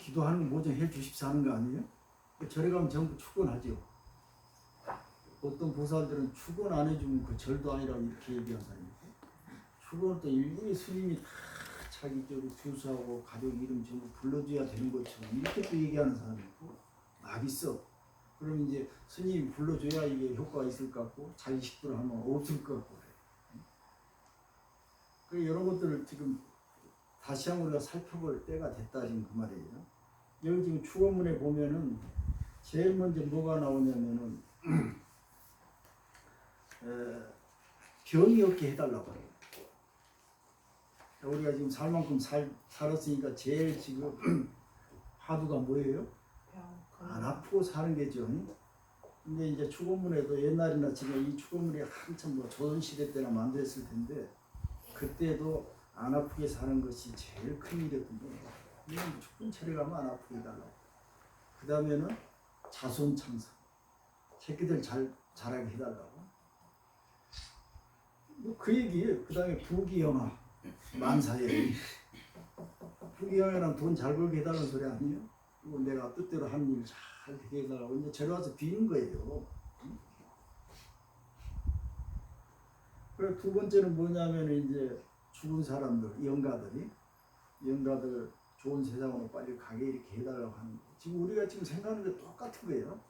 기도하는 거 뭐좀 해주십사 하는 거 아니에요? 절에 가면 전부 축원하죠. 어떤 보살들은 축원 안 해주면 그 절도 아니라고 이렇게 얘기한 사람이고, 축원은 또 일일이 스님이 다 자기 주소하고 가족 이름 전부 불러줘야 되는 것처럼 이렇게 또 얘기하는 사람이 있고, 막 있어. 그럼 이제 스님이 불러줘야 이게 효과가 있을 것 같고, 자기 식구를 하면 없을 것 같고 그래. 이런 것들을 지금 다시 한번 우리가 살펴볼 때가 됐다 지금 그 말이에요. 여기 지금 축원문에 보면은 제일 먼저 뭐가 나오냐면은 병이 없게 해달라고 해요. 우리가 지금 살 만큼 살았으니까 제일 지금 화두가 뭐예요? 안 아프고 사는 게죠. 근데 이제 축원문에도 옛날이나 지금 이 축원문이 한참 뭐 조선시대 때나 만들었을 텐데, 그때도 안 아프게 사는 것이 제일 큰 일이거든요. 이건 축원 차례 가면 안 아프게 해달라고. 그 다음에는 자손 창사, 새끼들 자라게 해달라고. 뭐 그 얘기예요. 그 다음에 부귀영화, 만사에. 부귀영화는 돈 잘 벌게 해달라는 소리 아니에요? 그리고 내가 뜻대로 하는 일 잘 되게 해달라고 이제 저리 와서 비는 거예요. 그리고 두 번째는 뭐냐면 이제 죽은 사람들, 영가들 좋은 세상으로 빨리 가게 이렇게 해달라고 하는 거예요. 지금 우리가 지금 생각하는 게 똑같은 거예요.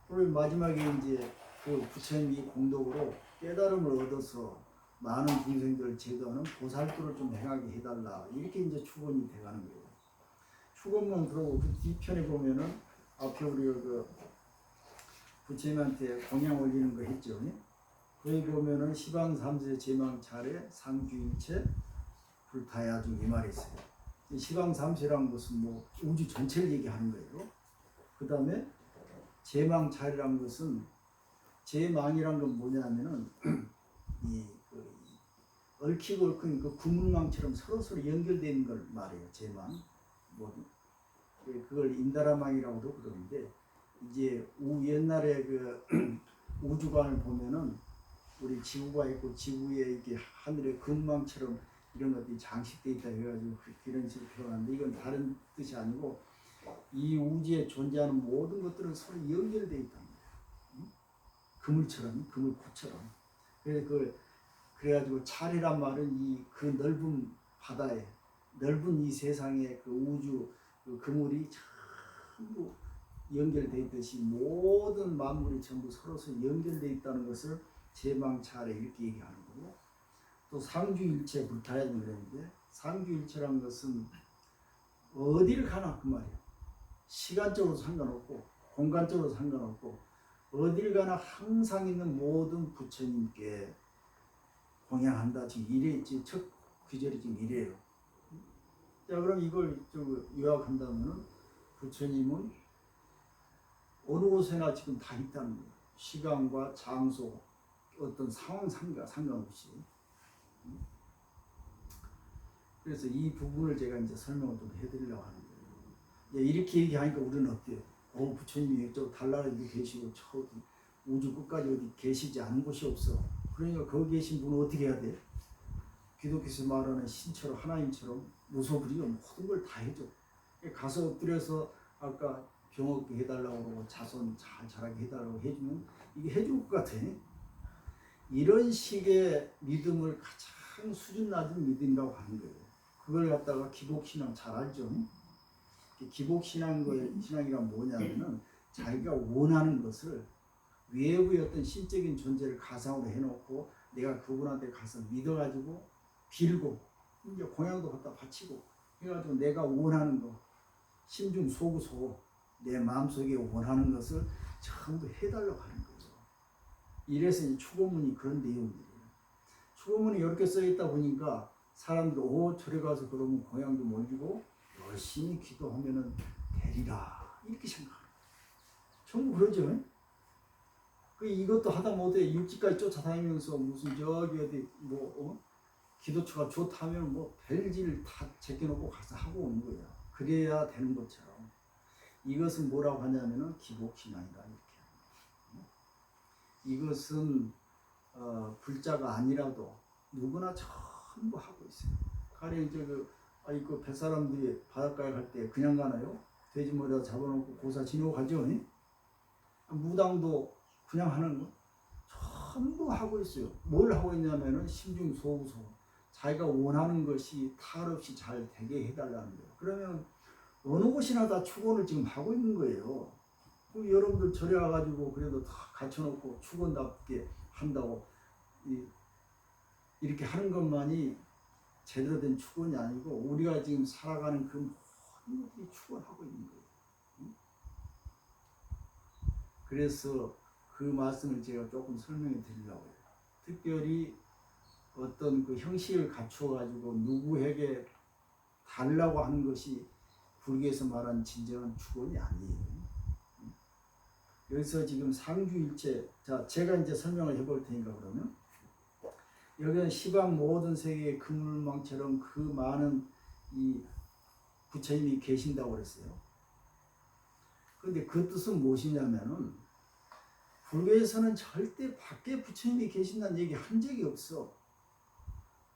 그리고 마지막에 이제 그 부처님이 공덕으로 깨달음을 얻어서 많은 중생들을 제도하는 보살도를 좀 행하게 해달라, 이렇게 이제 축원이 돼가는 거예요. 축원문 그러고 그 뒤편에 보면은 앞에 우리가 그 부처님한테 공양 올리는 거 했죠. 거기 보면은 시방 삼세 제망 차례 상주일체 불타야중 이 말이 있어요. 시방 삼세란 것은 뭐 우주 전체를 얘기하는 거예요. 그 다음에 제망 차례란 것은, 제망이란 건 뭐냐면은 얽히고 얽힌 그 구문망처럼 서로 연결되어 있는 걸 말해요. 제망. 뭐 그걸 인다라망이라고도 그러는데, 이제 옛날에 그 우주관을 보면은 우리 지구가 있고 지구에 이렇게 하늘에 금망처럼 이런 것들이 장식되어 있다 해가지고 이런 식으로 표현하는데, 이건 다른 뜻이 아니고 이 우주에 존재하는 모든 것들은 서로 연결되어 있다는 거예요. 그물처럼, 그물코처럼. 그래가지고 차례란 말은 그 넓은 바다에, 넓은 이 세상에 그 우주 그 그물이 전부 연결되어 있듯이 모든 만물이 전부 서로서 연결되어 있다는 것을 제망차례 이렇게 얘기하는 거고, 또 상주일체 불타야지 그랬는데, 상주일체란 것은 어디를 가나 그 말이에요. 시간적으로 상관없고 공간적으로 상관없고 어딜 가나 항상 있는 모든 부처님께 공양한다. 지금 이래, 지금 첫 귀절이 지금 이래요. 자, 그럼 이걸 좀 요약한다면 부처님은 어느 곳에나 지금 다 있다는 거예요. 시간과 장소, 어떤 상황 상관없이. 그래서 이 부분을 제가 이제 설명을 좀 해드리려고 하는 거예요. 이제 이렇게 얘기하니까 우리는 어때요? 부처님이 저 달나라에 계시고 저 우주 끝까지 어디 계시지 않은 곳이 없어. 그러니까 거기 계신 분은 어떻게 해야 돼? 기독교에서 말하는 신처럼 하나님처럼 무소불위로 모든 걸 다 해줘. 가서 엎드려서 아까 병 없게 해달라고 그러고 자손 잘 자라게 해달라고 해주면 이게 해줄 것 같아. 이런 식의 믿음을 가장 수준 낮은 믿음이라고 하는 거예요. 그걸 갖다가 기복신앙 잘 알죠? 기복신앙이란 뭐냐면은 자기가 원하는 것을 외부의 어떤 신적인 존재를 가상으로 해놓고 내가 그분한테 가서 믿어가지고 빌고 이제 공양도 갖다 바치고 해가지고 내가 원하는 거, 심중 소구소 내 마음속에 원하는 것을 전부 해달라고 하는 거예요. 이래서 이 축원문이 그런 내용이에요. 축원문이 이렇게 써있다 보니까 사람들 저래 가서 그러면 공양도 올리고 열심히 기도하면은 되리라 이렇게 생각합니다. 전부 그러죠. 이것도 하다 못해 육지까지 쫓아다니면서 무슨 저기 어디 기도처가 좋다면 별질 다 제껴놓고 가서 하고 오는 거예요. 그래야 되는 것처럼. 이것은 뭐라고 하냐면은 기복신앙이다 이렇게. 이것은 불자가 아니라도 누구나 전부 하고 있어요. 가령 이제 아니 그 뱃사람들이 바닷가에 갈 때 그냥 가나요? 돼지 머리다 잡아놓고 고사 지내고 가죠. 무당도 그냥 하는 거 전부 하고 있어요. 뭘 하고 있냐면은 심중소우소 자기가 원하는 것이 탈 없이 잘 되게 해달라는 거예요. 그러면 어느 곳이나 다 축원을 지금 하고 있는 거예요. 그럼 여러분들 절에 와가지고 그래도 다 갖춰놓고 축원답게 한다고 이렇게 하는 것만이 제대로 된 축원이 아니고 우리가 지금 살아가는 그 모든 것들이 축원하고 있는 거예요. 그래서 그 말씀을 제가 조금 설명해 드리려고 해요. 특별히 어떤 그 형식을 갖추어 가지고 누구에게 달라고 하는 것이 불교에서 말하는 진정한 축원이 아니에요. 여기서 지금 상주일체, 자 제가 이제 설명을 해볼 테니까 그러면 여기는 시방 모든 세계의 그물망처럼 그 많은 이 부처님이 계신다고 그랬어요. 그런데 그 뜻은 무엇이냐면은 불교에서는 절대 밖에 부처님이 계신다는 얘기 한 적이 없어.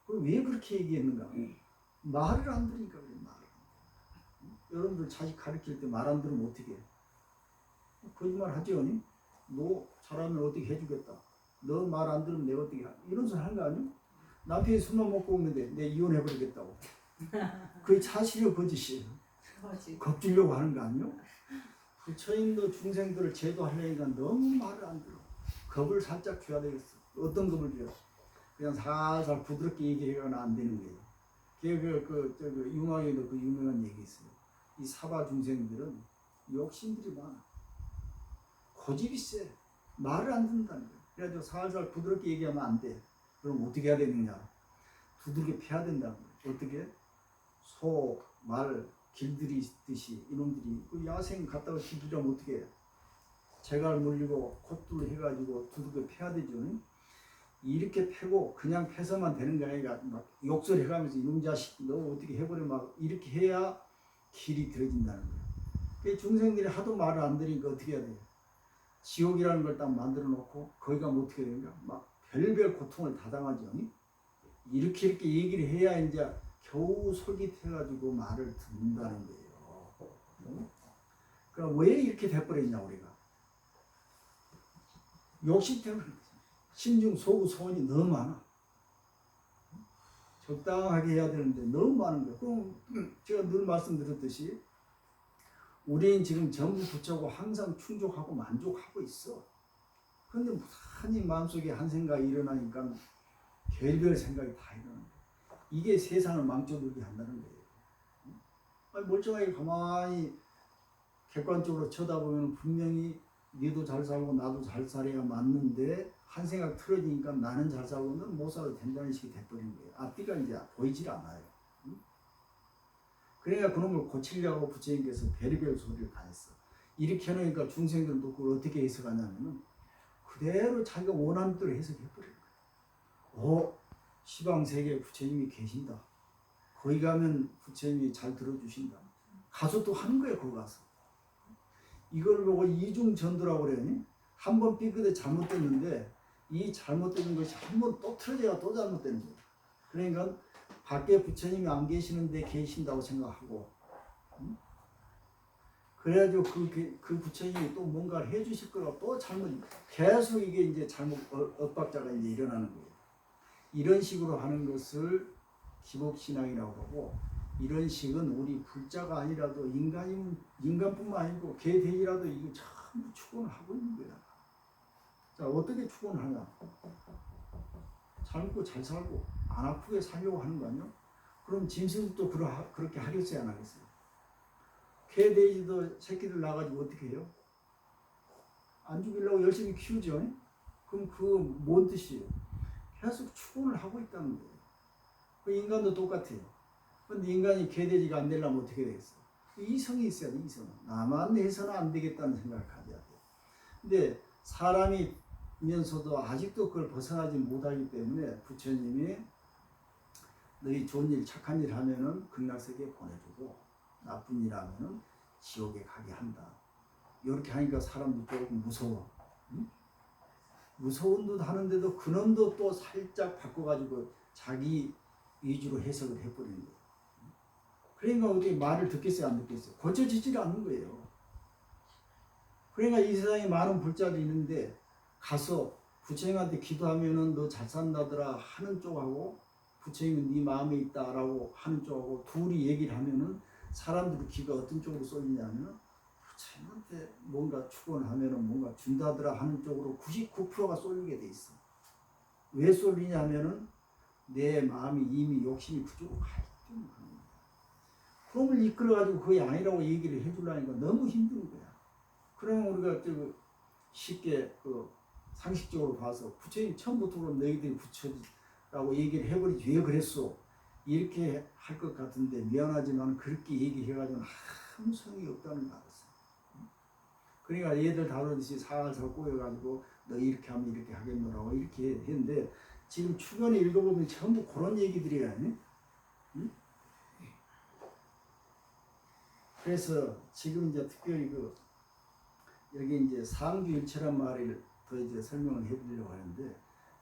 왜 그렇게 얘기했는가? 말을 안 들으니까 그래. 말을. 여러분들 자식 가르칠 때 말 안 들으면 어떻게 해? 거짓말 하죠? 너 잘하면 어떻게 해주겠다. 너 말 안 들으면 내가 어떻게 해? 이런 소리 하는 거 아니야? 남편이 술만 먹고 오면 돼. 내 이혼해버리겠다고. 그게 사실이요 거짓이에요. 겁주려고 하는 거 아니요? 부처님도 중생들을 제도하려니까 너무 말을 안 들어. 겁을 살짝 줘야 되겠어. 어떤 겁을 줘요? 그냥 살살 부드럽게 얘기해가나 안 되는 거예요. 그 유망에도 그 유명한 얘기 있어요. 이 사바 중생들은 욕심들이 많아. 고집이 세. 말을 안 듣는다는 거예요. 그래가지고 살살 부드럽게 얘기하면 안 돼. 그럼 어떻게 해야 되느냐? 두들겨 패야 된다는 거예요. 어떻게? 소, 말, 길들이듯이 이놈들이 그 야생 갔다가 길들이면 어떻게 해요? 재갈 물리고 콧불 해가지고 두들겨 패야 되죠. 이렇게 패고 그냥 패서만 되는 게 아니라 막 욕설 해가면서 이놈 자식 너 어떻게 해버려 막 이렇게 해야 길이 들어진다는 거예요. 그 중생들이 하도 말을 안 들으니까 어떻게 해야 돼요? 지옥이라는 걸 딱 만들어 놓고 거기 가면 어떻게 되는가? 막 별별 고통을 다 당하죠. 이렇게 얘기를 해야 이제 겨우 솔깃해가지고 말을 듣는다는 거예요. 그럼 왜 이렇게 돼버렸냐 우리가? 욕심 때문에 심중 소구 소원이 너무 많아. 적당하게 해야 되는데 너무 많은 거예요. 그럼 제가 늘 말씀드렸듯이 우리는 지금 전부 부처고 항상 충족하고 만족하고 있어. 그런데 무한히 마음속에 한 생각이 일어나니까 별별 생각이 다 일어나는 거예요. 이게 세상을 망쳐들게 한다는 거예요. 아니, 멀쩡하게 가만히 객관적으로 쳐다보면 분명히 니도 잘 살고 나도 잘 살아야 맞는데 한 생각 틀어지니까 나는 잘 살고는 못 살아도 된다는 식이 돼버린 거예요. 앞뒤가 이제 보이질 않아요. 그러니까 그놈을 고치려고 부처님께서 별의별 소리를 다 했어. 이렇게 해놓으니까 중생들도 그걸 어떻게 해석하냐면은 그대로 자기가 원하는 대로 해석해버리는 거예요. 시방세계에 부처님이 계신다. 거기 가면 부처님이 잘 들어주신다. 가서 또 하는 거예요. 거기 가서. 이걸 보고 이중전도라고 그래요. 한 번 삐끗에 잘못됐는데 이 잘못된 것이 한 번 또 틀어져야 또 잘못되는 거예요. 그러니까 밖에 부처님이 안 계시는데 계신다고 생각하고 그래가지고 그 부처님이 또 뭔가를 해주실 거라고 또 잘못 계속 이게 이제 잘못 엇박자가 이제 일어나는 거예요. 이런 식으로 하는 것을 기복신앙이라고 하고 이런 식은 우리 불자가 아니라도 인간뿐만 아니고 개, 돼지라도 이거 전부 축원을 하고 있는 거야. 자, 어떻게 축원을 하냐? 잘 먹고 잘 살고 안 아프게 살려고 하는 거 아니야? 그럼 짐승도 그렇게 하겠어요, 안 하겠어요? 개, 돼지도 새끼들 나가지고 어떻게 해요? 안 죽이려고 열심히 키우죠. 그럼 그 뭔 뜻이에요? 계속 축원을 하고 있다는 거예요. 그 인간도 똑같아요. 근데 인간이 개, 돼지가 안 되려면 어떻게 되겠어요? 이성이 있어야 돼, 이성. 나만 해서는 안 되겠다는 생각을 가져야 돼요. 근데 사람이면서도 아직도 그걸 벗어나지 못하기 때문에 부처님이 너희 좋은 일, 착한 일 하면은 극락세계에 보내주고 나쁜 일 하면은 지옥에 가게 한다. 이렇게 하니까 사람도 조금 무서워. 응? 무서운 듯 하는데도 그놈도 또 살짝 바꿔가지고 자기 위주로 해석을 해버리는 거예요. 그러니까 어떻게 말을 듣겠어요, 안 듣겠어요? 고쳐지지를 않는 거예요. 그러니까 이 세상에 많은 불자들이 있는데 가서 부처님한테 기도하면은 너 잘 산다더라 하는 쪽하고 부처님은 네 마음에 있다라고 하는 쪽하고 둘이 얘기를 하면은 사람들의 귀가 어떤 쪽으로 쏠리냐면은 부처님한테 뭔가 축원하면은 뭔가 준다더라 하는 쪽으로 99%가 쏠리게 돼 있어. 왜 쏠리냐면은 내 마음이 이미 욕심이 그쪽으로 가 있기 때문에 그런 거야. 그놈을 이끌어가지고 그게 아니라고 얘기를 해주려니까 너무 힘든 거야. 그러면 우리가 쉽게 상식적으로 봐서 부처님 처음부터 그럼 너희들이 부처라고 얘기를 해버리지 왜 그랬어? 이렇게 할 것 같은데 미안하지만 그렇게 얘기해가지고 아무 소용이 없다는 거 알았어. 그러니까 얘들 다루듯이 살살 꼬여가지고 너 이렇게 하면 이렇게 하겠노라고 이렇게 했는데 지금 주변에 읽어보면 전부 그런 얘기들이야. 응? 그래서 지금 이제 특별히 여기 이제 상주일체란 말을 더 이제 설명을 해드리려고 하는데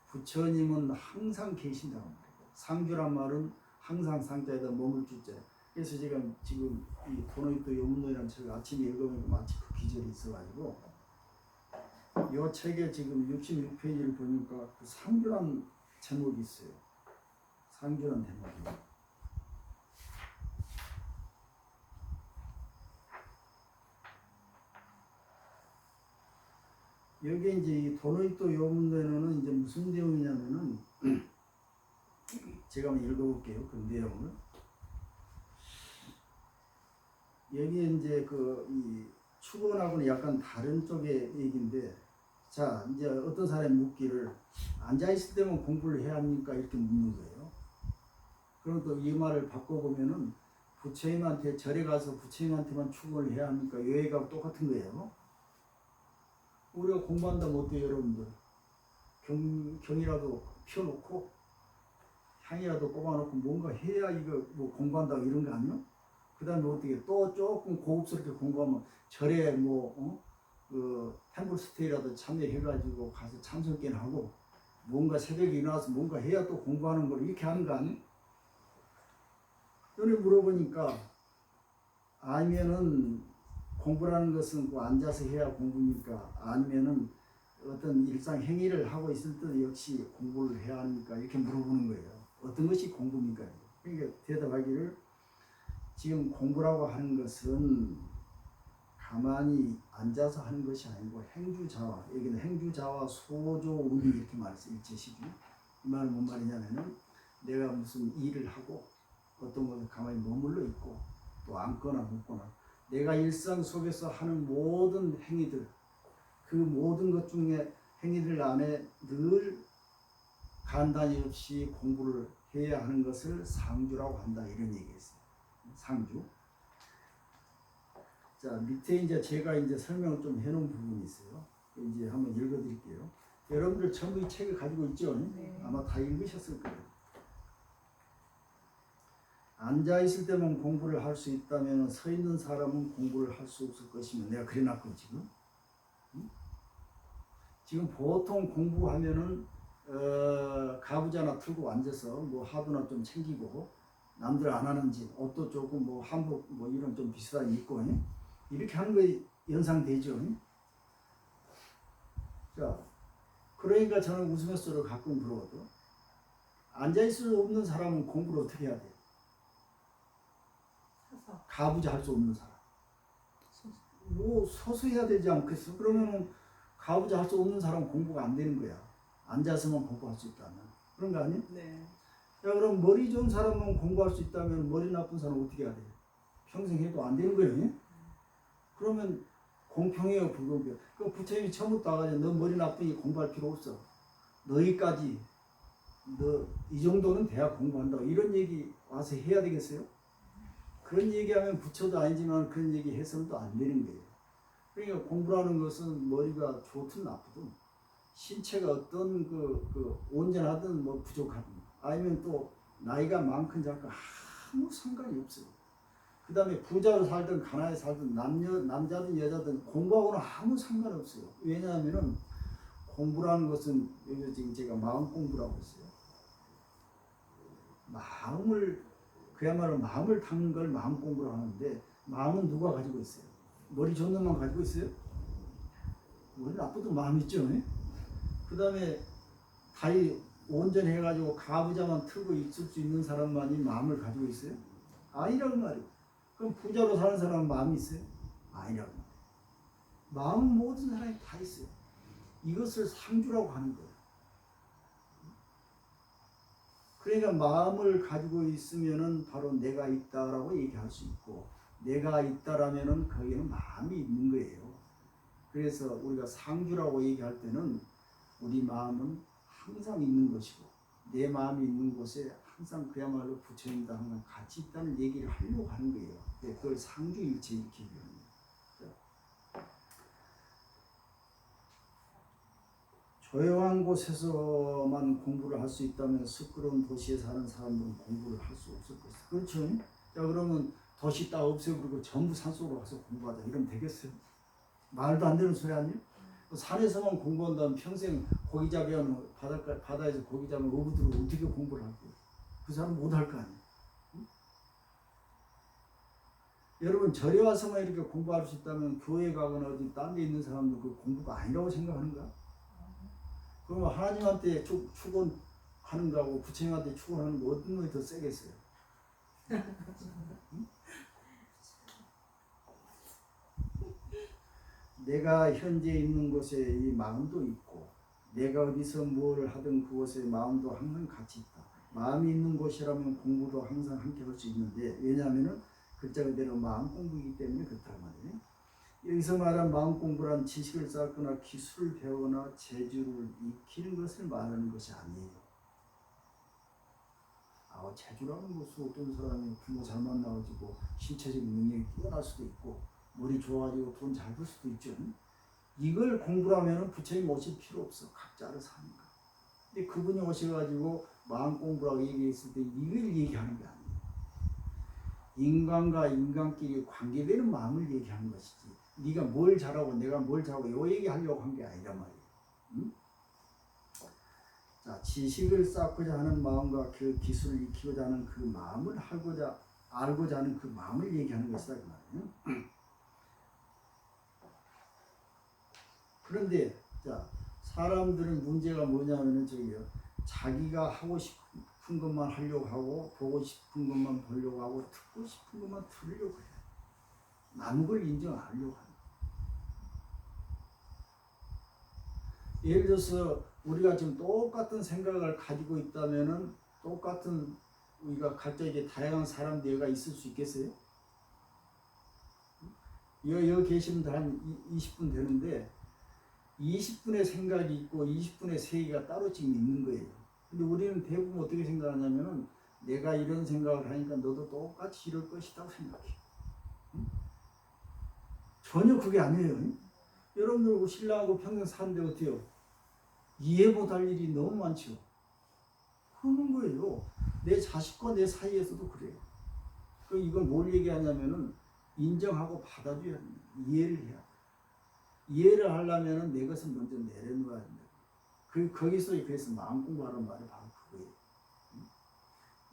부처님은 항상 계신다고 말해요. 상주란 말은 항상 상자에다 머물 주자. 그래서 지금 이 도노이토 요문노이라는 책을 아침에 읽어보니까 마치 그 기절이 있어가지고 이 책에 지금 66페이지를 보니까 그 상주란 제목이 있어요. 상주란 제목이. 여기 이제 이 도노이토 요문노에는 이제 무슨 내용이냐면은 제가 한번 읽어볼게요. 그 내용을. 여기 이제 이 축원하고는 약간 다른 쪽의 얘기인데, 자 이제 어떤 사람이 묻기를 앉아 있을 때만 공부를 해야 합니까? 이렇게 묻는 거예요. 그럼 또 이 말을 바꿔보면은 부처님한테 절에 가서 부처님한테만 축원을 해야 합니까? 여기가 똑같은 거예요. 우리가 공부한다면 어때요, 여러분들? 경이라도 펴놓고 향이라도 꼽아놓고 뭔가 해야 이거 뭐 공부한다고 이런 거 아니요? 그 다음에 어떻게 또 조금 고급스럽게 공부하면 절에 템플 스테이라도 참여해가지고 가서 참석견 하고 뭔가 새벽에 일어나서 뭔가 해야 또 공부하는 걸 이렇게 하는 거 아니에요? 전에 물어보니까 아니면은 공부라는 것은 앉아서 해야 공부입니까? 아니면은 어떤 일상 행위를 하고 있을 때 역시 공부를 해야 합니까? 이렇게 물어보는 거예요. 어떤 것이 공부입니까? 그러니까 대답하기를 지금 공부라고 하는 것은 가만히 앉아서 하는 것이 아니고 행주자와, 여기는 행주자와 소조운이 이렇게 말했어요. 일제시주. 이 말은 뭔 말이냐면은 내가 무슨 일을 하고 어떤 것을 가만히 머물러 있고 또 앉거나 눕거나 내가 일상 속에서 하는 모든 행위들, 그 모든 것 중에 행위들 안에 늘 간단히 없이 공부를 해야 하는 것을 상주라고 한다, 이런 얘기였어요. 상주. 자, 밑에 이제 제가 이제 설명을 좀 해놓은 부분이 있어요. 이제 한번 읽어드릴게요. 여러분들 전부 이 책을 가지고 있죠? 네. 아마 다 읽으셨을 거예요. 앉아 있을 때만 공부를 할 수 있다면 서 있는 사람은 공부를 할 수 없을 것이며, 내가 그래놨고 지금. 지금 보통 공부하면은 가부좌나 틀고 앉아서 뭐 화두나 좀 챙기고 남들 안 하는 짓, 옷도 조금 뭐 한복 뭐 이런 좀 비슷하게 입고 이렇게 하는 거 연상되죠. 자, 그러니까 저는 우스갯소리를 가끔 부르거든. 앉아 있을 수 없는 사람은 공부를 어떻게 해야 돼? 서서. 가부좌 할 수 없는 사람. 뭐 서서 해야 되지 않겠어? 그러면은 가부좌 할 수 없는 사람은 공부가 안 되는 거야. 앉아서만 공부할 수 있다면. 그런 거 아니야? 네. 야, 그럼 머리 좋은 사람만 공부할 수 있다면 머리 나쁜 사람은 어떻게 해야 돼? 평생 해도 안 되는 거예요. 그러면 공평해요, 불공평. 그 부처님이 처음부터 와가지고 너 머리 나쁘니 공부할 필요 없어. 너희까지 너 이 정도는 대학 공부한다고 이런 얘기 와서 해야 되겠어요? 그런 얘기하면 부처도 아니지만 그런 얘기 해서는 또 안 되는 거예요. 그러니까 공부라는 것은 머리가 좋든 나쁘든 신체가 어떤 온전하든 뭐 부족하든 아니면 또 나이가 많건 작건 아무 상관이 없어요. 그 다음에 부자로 살든 가난하게 살든 남자든 여자든 공부하고는 아무 상관없어요. 왜냐하면은 공부라는 것은 여기 지금 제가 마음 공부라고 했어요. 마음을 그야말로 마음을 닦는 걸 마음 공부를 하는데 마음은 누가 가지고 있어요? 머리 좋은 놈만 가지고 있어요? 머리 나쁘도 마음 있죠. 그 다음에 다리 온전히 해가지고 가부좌만 틀고 있을 수 있는 사람만이 마음을 가지고 있어요? 아니라고 말이에요. 그럼 부자로 사는 사람은 마음이 있어요? 아니라고 말이에요. 마음은 모든 사람이 다 있어요. 이것을 상주라고 하는 거예요. 그러니까 마음을 가지고 있으면은 바로 내가 있다라고 얘기할 수 있고, 내가 있다라면은 거기에는 마음이 있는 거예요. 그래서 우리가 상주라고 얘기할 때는 우리 마음은 항상 있는 것이고, 내 마음이 있는 곳에 항상 그야말로 부처님과 항상 같이 있다는 얘기를 하려고 하는 거예요. 그걸 상주일체 이렇게 얘기합니다. 조용한 곳에서만 공부를 할 수 있다면 시끄러운 도시에 사는 사람들은 공부를 할 수 없을 것이다. 그렇죠? 자, 그러면 도시 딱 없애버리고 전부 산속으로 가서 공부하자. 이러면 되겠어요? 말도 안 되는 소리 아니에요? 산에서만 공부한다면 평생 고기 잡으면 바다에서 고기 잡으면 어부들은 어떻게 공부를 할까요? 그 사람 못 할 거 아니에요? 응? 여러분 절에 와서만 이렇게 공부할 수 있다면 교회 가거나 어디 딴 데 있는 사람들 그 공부가 아니라고 생각하는가? 그러면 하나님한테 축원하는 거하고 부처님한테 축원하는 거 어떤 놈이 더 세겠어요? 응? 내가 현재 있는 곳에 이 마음도 있고, 내가 어디서 뭘 하든 그곳에 마음도 항상 같이 있다. 마음이 있는 곳이라면 공부도 항상 함께 할 수 있는데, 왜냐하면 글자 그대로 마음 공부이기 때문에 그렇단 말이에요. 여기서 말한 마음 공부란 지식을 쌓거나 기술을 배우거나 재주를 익히는 것을 말하는 것이 아니에요. 재주라는 것은 어떤 사람이 부모 잘 만나가지고 신체적인 능력이 뛰어날 수도 있고, 머리 좋아가지고 돈 잘 벌 수도 있죠. 이걸 공부하면 부처님 오실 필요 없어. 각자 알아서 하는 거야. 근데 그분이 오셔가지고 마음 공부라고 얘기했을 때 이걸 얘기하는 게 아니에요. 인간과 인간끼리 관계되는 마음을 얘기하는 것이지, 네가 뭘 잘하고 내가 뭘 잘하고 요 얘기하려고 한 게 아니란 말이에요. 응? 자, 지식을 쌓고자 하는 마음과 그 기술을 익히고자 하는 그 마음을 알고자 하는 그 마음을 얘기하는 것이다 그 말이에요. 그런데 자, 사람들은 문제가 뭐냐면은 저기요, 자기가 하고 싶은 것만 하려고 하고, 보고 싶은 것만 보려고 하고, 듣고 싶은 것만 들으려고 해요. 남은 걸 인정 안 하려고 하는. 예를 들어서 우리가 지금 똑같은 생각을 가지고 있다면은 똑같은 우리가 각자 이게 다양한 사람들과 있을 수 있겠어요? 여기 계신 분들 한 20분 되는데 20분의 생각이 있고 20분의 세계가 따로 지금 있는 거예요. 근데 우리는 대부분 어떻게 생각하냐면은 내가 이런 생각을 하니까 너도 똑같이 이럴 것이라고 생각해. 응? 전혀 그게 아니에요. 응? 여러분들 신랑하고 평생 사는데 어때요? 이해 못할 일이 너무 많죠. 그러는 거예요. 내 자식과 내 사이에서도 그래요. 이걸 뭘 얘기하냐면은 인정하고 받아줘야 합니다. 이해를 해야 돼요. 이해를 하려면은 내 것을 먼저 내려놓아야 된다. 거기서 그래서 마음 공부하는 말이 바로 그거예요.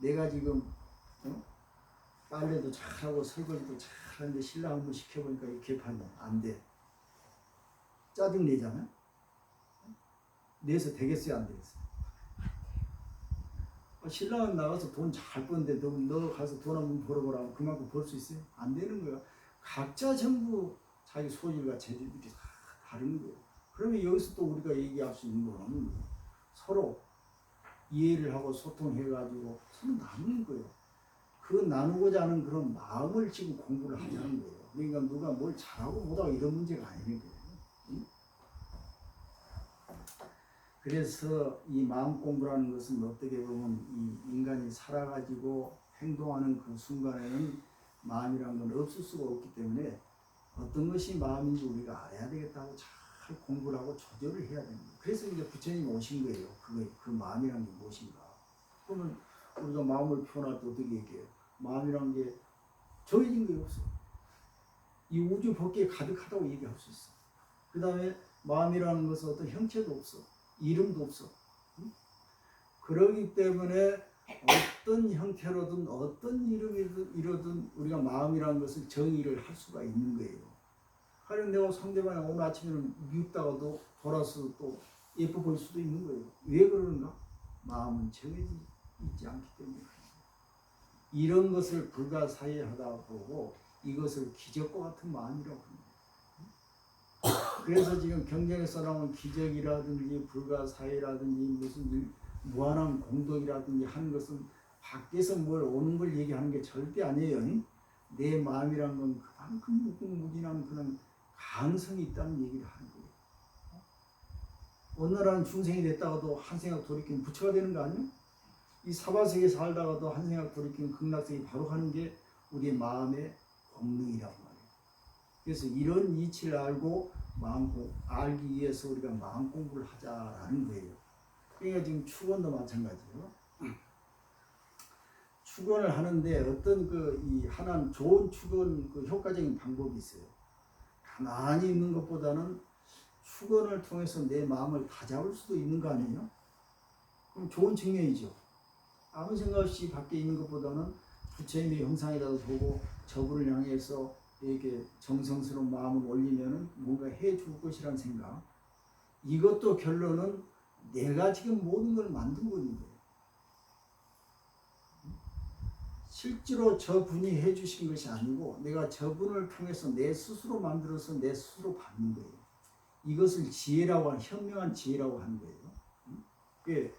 내가 지금 빨래도 잘하고 설거지도 잘하는데 신랑 한번 시켜보니까 이 개판이야. 안 돼. 짜증 내잖아요. 내서 되겠어요, 안 되겠어요? 신랑은 나가서 돈 잘 버는데 너 가서 돈 한번 벌어보라고 그만큼 벌 수 있어요? 안 되는 거야. 각자 전부 자기 소질과 재주들이 다 다른 거예요. 그러면 여기서 또 우리가 얘기할 수 있는 거는 서로 이해를 하고 소통해가지고 서로 나누는 거예요. 그 나누고자 하는 그런 마음을 지금 공부를 하자는 거예요. 그러니까 누가 뭘 잘하고 못하고 이런 문제가 아니는 거예요. 응? 그래서 이 마음 공부라는 것은 어떻게 보면 이 인간이 살아가지고 행동하는 그 순간에는 마음이라는 건 없을 수가 없기 때문에 어떤 것이 마음인지 우리가 알아야 되겠다고 잘 공부를 하고 조절을 해야 됩니다. 그래서 이제 부처님이 오신 거예요. 그 마음이라는 게 무엇인가. 그러면 우리가 마음을 표현할 때 어떻게 얘기해요? 마음이라는 게 정해진 게 없어. 이 우주 법계에 가득하다고 얘기할 수 있어. 그 다음에 마음이라는 것은 어떤 형체도 없어. 이름도 없어. 응? 그러기 때문에 어떤 형태로든 어떤 이름이든 우리가 마음이라는 것을 정의를 할 수가 있는 거예요. 하여튼 내가 상대방이 오늘 아침에는 미웠다가도 돌아서 또 예뻐 보일 수도 있는 거예요. 왜 그러는가? 마음은 정해져 있지 않기 때문에. 이런 것을 불가사의하다 보고 이것을 기적과 같은 마음이라고 합니다. 그래서 지금 경전에서 나온 기적이라든지 불가사의라든지 무슨 무한한 공덕이라든지 하는 것은 밖에서 뭘 오는 걸 얘기하는 게 절대 아니에요. 내 마음이란 건 그만큼 무궁무진한 그런 가능성이 있다는 얘기를 하는 거예요. 어느 날 중생이 됐다가도 한 생각 돌이키면 부처가 되는 거 아니에요? 이 사바세계에 살다가도 한 생각 돌이키면 극락세계 바로 가는 게 우리의 마음의 본능이라고 말해요. 그래서 이런 이치를 알고 알기 위해서 우리가 마음 공부를 하자라는 거예요. 그러니까 지금 축원도 마찬가지예요. 축원을 하는데 어떤 이 하나는 좋은 축원 효과적인 방법이 있어요. 가만히 있는 것보다는 축원을 통해서 내 마음을 다잡을 수도 있는 거 아니에요? 그럼 좋은 측면이죠. 아무 생각 없이 밖에 있는 것보다는 부처님의 형상이라도 보고 저분을 향해서 이렇게 정성스러운 마음을 올리면은 뭔가 해줄 것이라는 생각. 이것도 결론은 내가 지금 모든 걸 만든 거예요. 실제로 저분이 해주신 것이 아니고 내가 저분을 통해서 내 스스로 만들어서 내 스스로 받는 거예요. 이것을 지혜라고 하는, 현명한 지혜라고 하는 거예요. 예.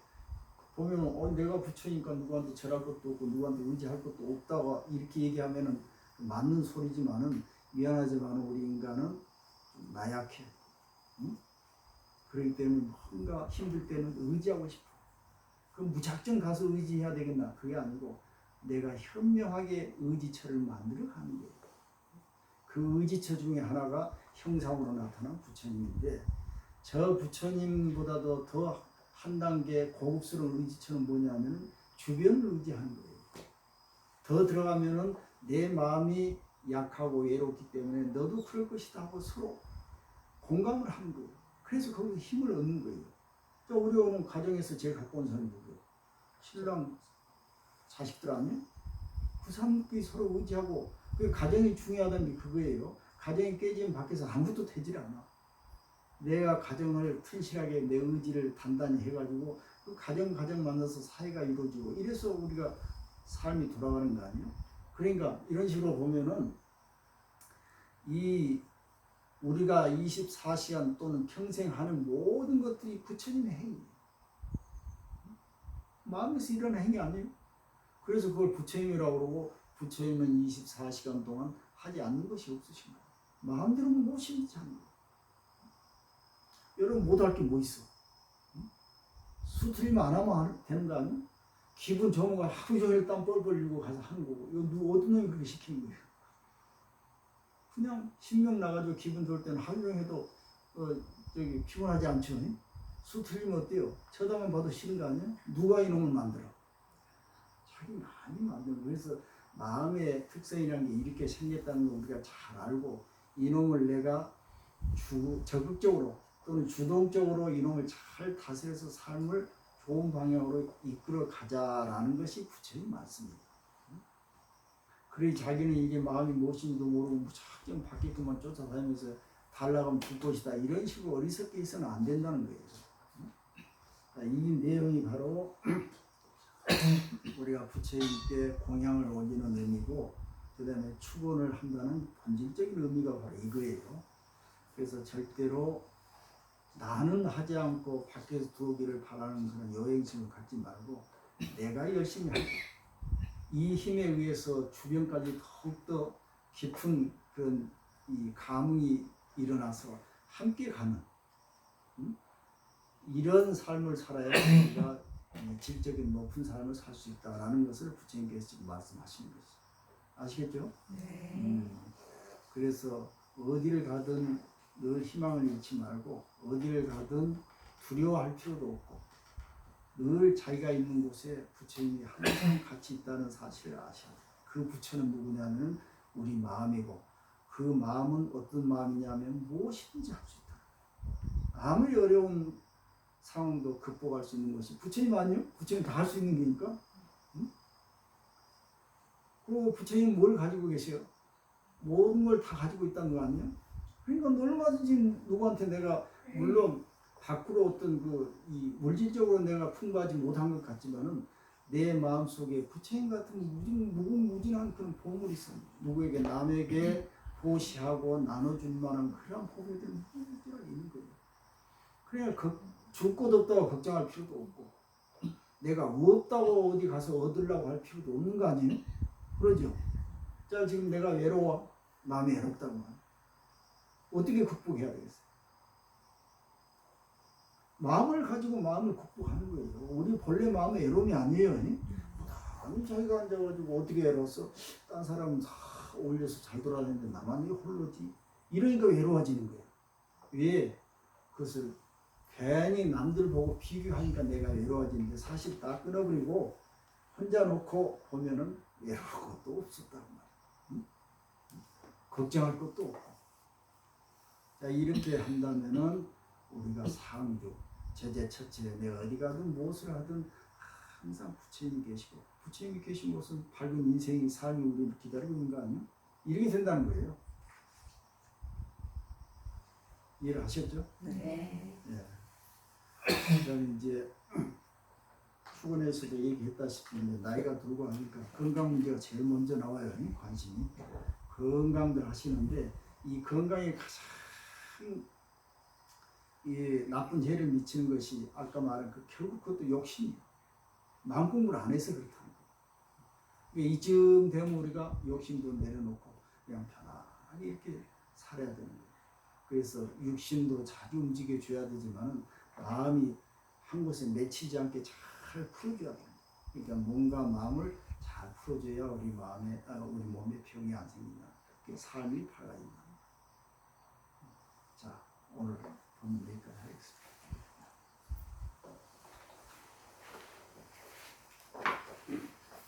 보면 내가 부처니까 누구한테 절할 것도 없고 누구한테 의지할 것도 없다고 이렇게 얘기하면은 맞는 소리지만은 미안하지만 우리 인간은 좀 나약해. 응? 그렇기 때문에 뭔가 힘들 때는 의지하고 싶어. 그럼 무작정 가서 의지해야 되겠나? 그게 아니고 내가 현명하게 의지처를 만들어 가는 거예요. 그 의지처 중에 하나가 형상으로 나타난 부처님인데 저 부처님보다도 더 한 단계 고급스러운 의지처는 뭐냐면 주변을 의지하는 거예요. 더 들어가면은 내 마음이 약하고 외롭기 때문에 너도 그럴 것이다 하고 서로 공감을 하는 거예요. 그래서 거기서 힘을 얻는 거예요. 또 우리 오늘 가정에서 제일 가까운 사람이 누구예요? 신랑 자식들 아니에요? 그 사람들끼리 서로 의지하고 그 가정이 중요하다는 게 그거예요. 가정이 깨지면 밖에서 아무것도 되질 않아. 내가 가정을 튼실하게 내 의지를 단단히 해가지고 그 가정 만나서 사회가 이루어지고 이래서 우리가 삶이 돌아가는 거 아니에요? 그러니까 이런 식으로 보면은 이 우리가 24시간 또는 평생 하는 모든 것들이 부처님의 행위예요. 마음에서 일어나는 행위 아니에요? 그래서 그걸 부처님이라고 그러고 부처님은 24시간 동안 하지 않는 것이 없으신 거예요. 마음대로는 못 심지 않는 거예요. 여러분 못할 게 뭐 있어? 수틀리면 안 하면 되는 거 아니야? 기분 좋은 거 하루 종일 땀 뻘뻘 흘리고 가서 하는 거고 이거 어떤 놈이 그렇게 시키는 거예요? 그냥 신명 나가지고 기분 좋을 때는 하루 종일 해도 피곤하지 않죠? 수틀리면 어때요? 쳐다만 봐도 싫은 거 아니야? 누가 이놈을 만들어? 자기 많이 만들어. 그래서 마음의 특성이라는 게 이렇게 생겼다는 걸 우리가 잘 알고 이놈을 내가 적극적으로 또는 주동적으로 이놈을 잘 다스려서 삶을 좋은 방향으로 이끌어 가자라는 것이 부처님 말씀입니다. 그래 자기는 이게 마음이 무엇인지도 모르고 무작정 밖에만 쫓아다니면서 달라가면 죽을 것이다 이런 식으로 어리석게 해서는 안 된다는 거예요. 이 내용이 바로 우리가 부처님께 공양을 올리는 의미고 그 다음에 축원을 한다는 본질적인 의미가 바로 이거예요. 그래서 절대로 나는 하지 않고 밖에서 들어오기를 바라는 그런 여행심을 갖지 말고 내가 열심히 하고 이 힘에 의해서 주변까지 더욱더 깊은 그런 이 감흥이 일어나서 함께 가는 이런 삶을 살아야 우리가 질적인 높은 삶을 살 수 있다라는 것을 부처님께서 지금 말씀하시는 것이죠. 아시겠죠? 네. 그래서 어디를 가든 늘 희망을 잃지 말고 어디를 가든 두려워할 필요도 없고 늘 자기가 있는 곳에 부처님이 항상 같이 있다는 사실을 아셔야 돼요. 그 부처는 누구냐면 우리 마음이고 그 마음은 어떤 마음이냐면 무엇이든지 할 수 있다. 아무리 어려운 상황도 극복할 수 있는 것이 부처님 아니요? 부처님 다 할 수 있는 게니까 그리고 부처님 뭘 가지고 계세요? 모든 걸 다 가지고 있다는 거 아니에요? 그러니까 얼마든지 누구한테 내가 물론 밖으로 어떤 이 물질적으로 내가 풍부하지 못한 것 같지만은 내 마음속에 부처님 같은 무궁무진한 그런 보물이 있어. 누구에게 남에게 보시하고 나눠줄 만한 그런 보물들이 무궁무진하게 있는 거예요. 그러니까 줄 것 없다고 걱정할 필요도 없고 내가 없다고 어디 가서 얻으려고 할 필요도 없는 거 아니에요? 그러죠? 자, 지금 내가 외로워. 마음이 외롭다고 말. 어떻게 극복해야 되겠어요? 마음을 가지고 마음을 극복하는 거예요. 우리 본래 마음의 외로움이 아니에요. 아니 자기가 앉아가지고 어떻게 외로웠어? 딴 사람은 다 올려서 잘 돌아다니는데 나만 왜 홀로지? 이러니까 외로워지는 거예요. 왜? 그것을 괜히 남들 보고 비교하니까 내가 외로워지는데 사실 다 끊어버리고 혼자 놓고 보면은 외로울 것도 없었다고 말이에요. 응? 걱정할 것도 없고. 자, 이렇게 한다면은 우리가 상주, 제재, 첫째, 내가 어디 가든 무엇을 하든 항상 부처님이 계시고, 부처님이 계신 곳은 밝은 인생이 삶이 우리를 기다리고 있는 거 아니에요? 이렇게 된다는 거예요. 이해를 하셨죠? 네. 예. 그다음에 이제 출근에서도 얘기했다시피 나이가 들고 하니까 건강 문제가 제일 먼저 나와요. 관심이. 건강들 하시는데 이 건강에 가장 이 나쁜 해를 미치는 것이 아까 말한 결국 그것도 욕심이에요. 마음 공부를 안 해서 그렇다는 거예요. 이쯤 되면 우리가 욕심도 내려놓고 그냥 편안하게 이렇게 살아야 되는 거예요. 그래서 육신도 자주 움직여 줘야 되지만 마음이 한 곳에 맺히지 않게 잘 풀어줘야 돼요. 그러니까 몸과 마음을 잘 풀어줘야 우리 몸에 병이 안 생긴다. 삶이 밝아진다. 자, 오늘 본문